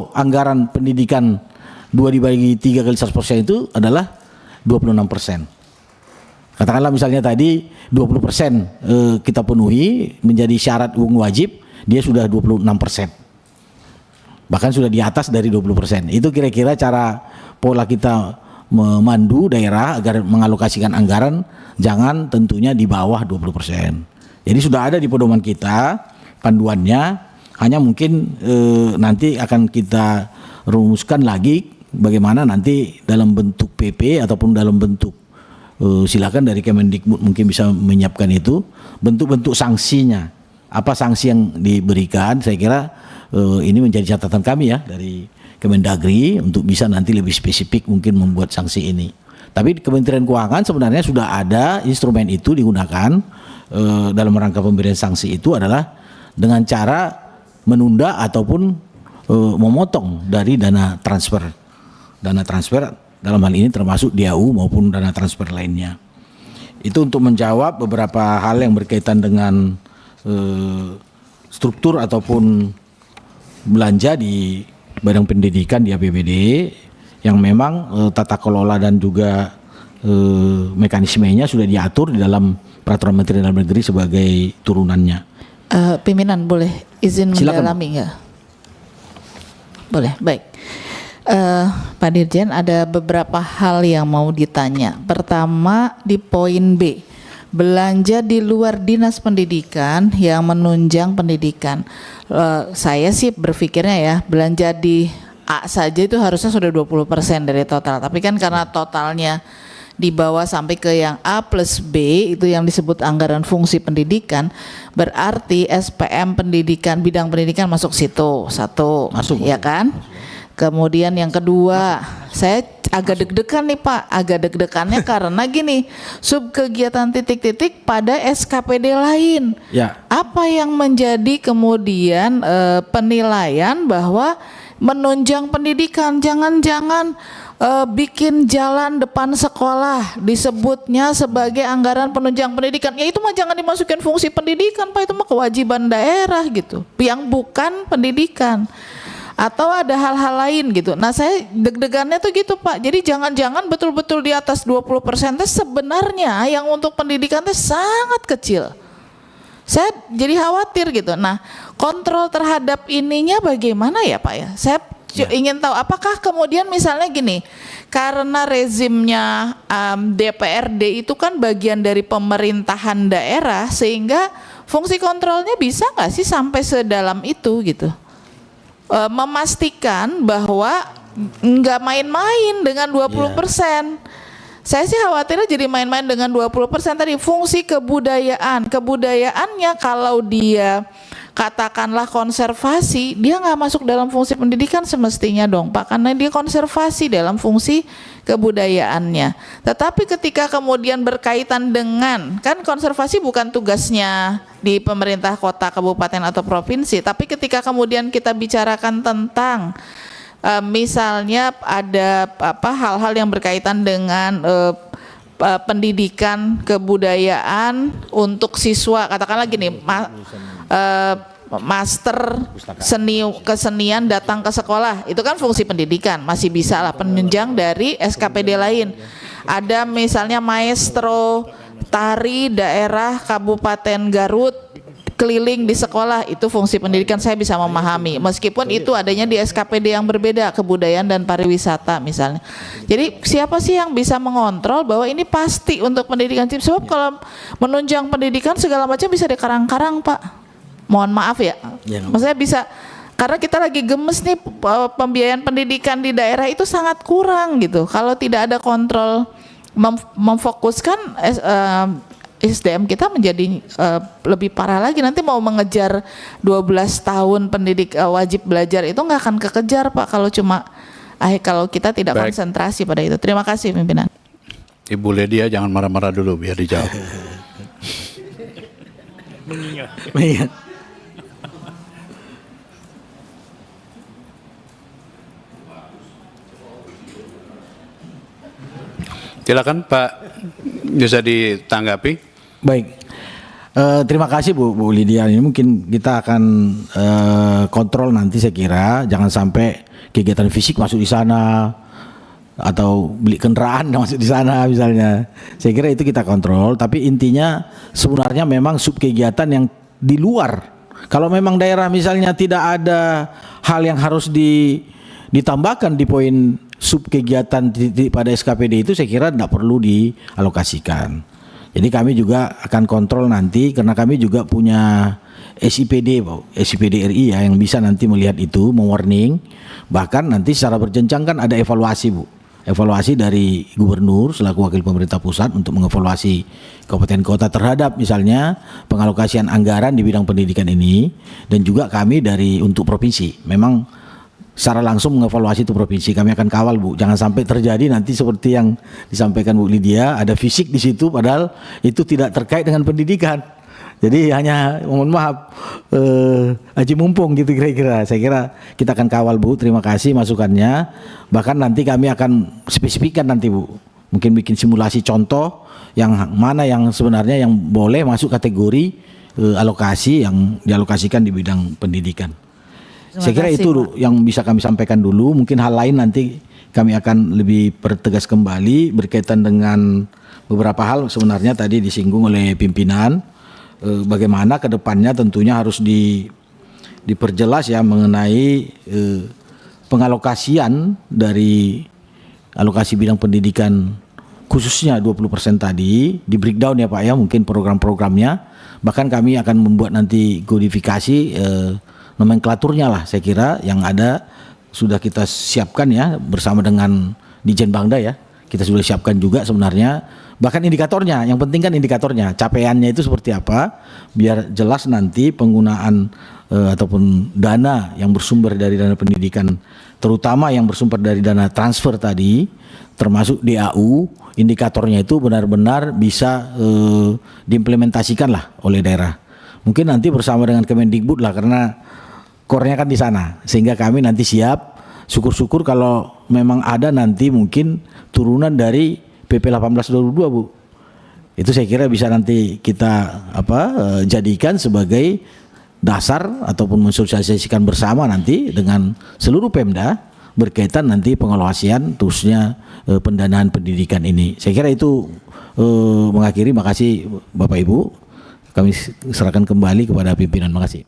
Kalau anggaran pendidikan 2 dibagi 3 kali 100% itu adalah 26%. Katakanlah misalnya tadi 20% kita penuhi menjadi syarat uang wajib, dia sudah 26%. Bahkan sudah di atas dari 20%. Itu kira-kira cara pola kita memandu daerah agar mengalokasikan anggaran, jangan tentunya di bawah 20%. Jadi sudah ada di pedoman kita panduannya, hanya mungkin nanti akan kita rumuskan lagi bagaimana nanti dalam bentuk PP ataupun dalam bentuk silakan dari Kemendikbud mungkin bisa menyiapkan itu bentuk-bentuk sanksinya. Apa sanksi yang diberikan, saya kira ini menjadi catatan kami ya dari Kemendagri untuk bisa nanti lebih spesifik mungkin membuat sanksi ini. Tapi Kementerian Keuangan sebenarnya sudah ada instrumen itu digunakan dalam rangka pemberian sanksi itu adalah dengan cara menunda ataupun memotong dari dana transfer. Dana transfer dalam hal ini termasuk DAU maupun dana transfer lainnya. Itu untuk menjawab beberapa hal yang berkaitan dengan struktur ataupun belanja di bidang pendidikan di APBD yang memang tata kelola dan juga mekanismenya sudah diatur di dalam Peraturan Menteri Dalam Negeri sebagai turunannya. Pimpinan boleh izin mendalami nggak? Boleh, baik. Pak Dirjen, ada beberapa hal yang mau ditanya. Pertama di poin B, belanja di luar dinas pendidikan yang menunjang pendidikan. Saya sih berpikirnya ya, belanja di A saja itu harusnya sudah 20% dari total. Tapi kan karena totalnya dibawa sampai ke yang A plus B, itu yang disebut anggaran fungsi pendidikan, berarti SPM pendidikan, bidang pendidikan masuk situ, satu, masuk, ya kan? Kemudian yang kedua, saya agak deg-degan nih Pak, agak deg-degannya karena gini, subkegiatan titik-titik pada SKPD lain. Ya. Apa yang menjadi kemudian penilaian bahwa menunjang pendidikan, jangan-jangan bikin jalan depan sekolah disebutnya sebagai anggaran penunjang pendidikan, ya itu mah jangan dimasukin fungsi pendidikan Pak, itu mah kewajiban daerah gitu, yang bukan pendidikan. Atau ada hal-hal lain gitu. Nah saya deg-degannya tuh gitu Pak, jadi jangan-jangan betul-betul di atas 20% sebenarnya yang untuk pendidikan itu sangat kecil. Saya jadi khawatir gitu. Nah kontrol terhadap ininya bagaimana ya Pak ya? Saya ingin tahu apakah kemudian misalnya gini, karena rezimnya DPRD itu kan bagian dari pemerintahan daerah, sehingga fungsi kontrolnya bisa nggak sih sampai sedalam itu gitu? Memastikan bahwa nggak main-main dengan 20%. Saya sih khawatirnya jadi main-main dengan 20% tadi. Fungsi kebudayaannya kalau dia katakanlah konservasi, dia nggak masuk dalam fungsi pendidikan semestinya dong Pak, karena dia konservasi dalam fungsi kebudayaannya. Tetapi ketika kemudian berkaitan dengan, kan konservasi bukan tugasnya di pemerintah kota, kabupaten atau provinsi, tapi ketika kemudian kita bicarakan tentang misalnya ada hal-hal yang berkaitan dengan pendidikan kebudayaan untuk siswa, katakanlah gini, master kesenian datang ke sekolah, itu kan fungsi pendidikan, masih bisa lah penunjang dari SKPD lain. Ada misalnya maestro tari daerah Kabupaten Garut keliling di sekolah, itu fungsi pendidikan, saya bisa memahami meskipun itu adanya di SKPD yang berbeda, kebudayaan dan pariwisata misalnya. Jadi siapa sih yang bisa mengontrol bahwa ini pasti untuk pendidikan? Sebab kalau menunjang pendidikan segala macam bisa dikarang-karang Pak. Mohon maaf ya, maksudnya bisa, karena kita lagi gemes nih, pembiayaan pendidikan di daerah itu sangat kurang gitu. Kalau tidak ada kontrol, memfokuskan SDM kita menjadi lebih parah lagi. Nanti mau mengejar 12 tahun wajib belajar itu nggak akan kekejar Pak, kalau kalau kita tidak konsentrasi pada itu. Terima kasih pimpinan. Ibu Ledia jangan marah-marah dulu biar dijawab. Mengingat. Silakan Pak, bisa ditanggapi. Baik, Terima kasih Bu Lydia. Ini mungkin kita akan kontrol nanti, saya kira jangan sampai kegiatan fisik masuk di sana atau beli kendaraan masuk di sana misalnya. Saya kira itu kita kontrol, tapi intinya sebenarnya memang sub kegiatan yang di luar. Kalau memang daerah misalnya tidak ada hal yang harus ditambahkan di poin sub kegiatan pada SKPD itu, saya kira tidak perlu dialokasikan. Jadi kami juga akan kontrol nanti, karena kami juga punya SIPD RI ya, yang bisa nanti melihat itu, mewarning. Bahkan nanti secara berjenjang kan ada evaluasi Bu. Evaluasi dari gubernur selaku wakil pemerintah pusat untuk mengevaluasi kabupaten kota terhadap misalnya pengalokasian anggaran di bidang pendidikan ini, dan juga kami untuk provinsi. Memang secara langsung mengevaluasi itu provinsi, kami akan kawal Bu, jangan sampai terjadi nanti seperti yang disampaikan Bu Lydia, ada fisik di situ padahal itu tidak terkait dengan pendidikan. Jadi hanya mohon maaf aji mumpung gitu kira-kira. Saya kira kita akan kawal Bu, terima kasih masukannya. Bahkan nanti kami akan spesifikkan nanti Bu, mungkin bikin simulasi contoh yang mana yang sebenarnya yang boleh masuk kategori alokasi yang dialokasikan di bidang pendidikan. Saya kira itu Pak, yang bisa kami sampaikan dulu. Mungkin hal lain nanti kami akan lebih pertegas kembali berkaitan dengan beberapa hal sebenarnya tadi disinggung oleh pimpinan. Bagaimana ke depannya tentunya harus diperjelas ya mengenai pengalokasian dari alokasi bidang pendidikan khususnya 20% tadi di breakdown ya Pak ya, mungkin program-programnya. Bahkan kami akan membuat nanti kodifikasi nomenklaturnya lah, saya kira yang ada sudah kita siapkan ya bersama dengan Dijen Bangda ya, kita sudah siapkan juga sebenarnya, bahkan indikatornya, yang penting kan indikatornya, capaiannya itu seperti apa, biar jelas nanti penggunaan ataupun dana yang bersumber dari dana pendidikan, terutama yang bersumber dari dana transfer tadi, termasuk DAU, indikatornya itu benar-benar bisa diimplementasikan lah oleh daerah. Mungkin nanti bersama dengan Kemendikbud lah, karena core-nya kan di sana, sehingga kami nanti siap. Syukur-syukur kalau memang ada nanti mungkin turunan dari PP 18/22 Bu. Itu saya kira bisa nanti kita jadikan sebagai dasar ataupun mensosialisasikan bersama nanti dengan seluruh Pemda berkaitan nanti pengelolaan khususnya pendanaan pendidikan ini. Saya kira itu mengakhiri. Makasih Bapak Ibu. Kami serahkan kembali kepada pimpinan. Makasih.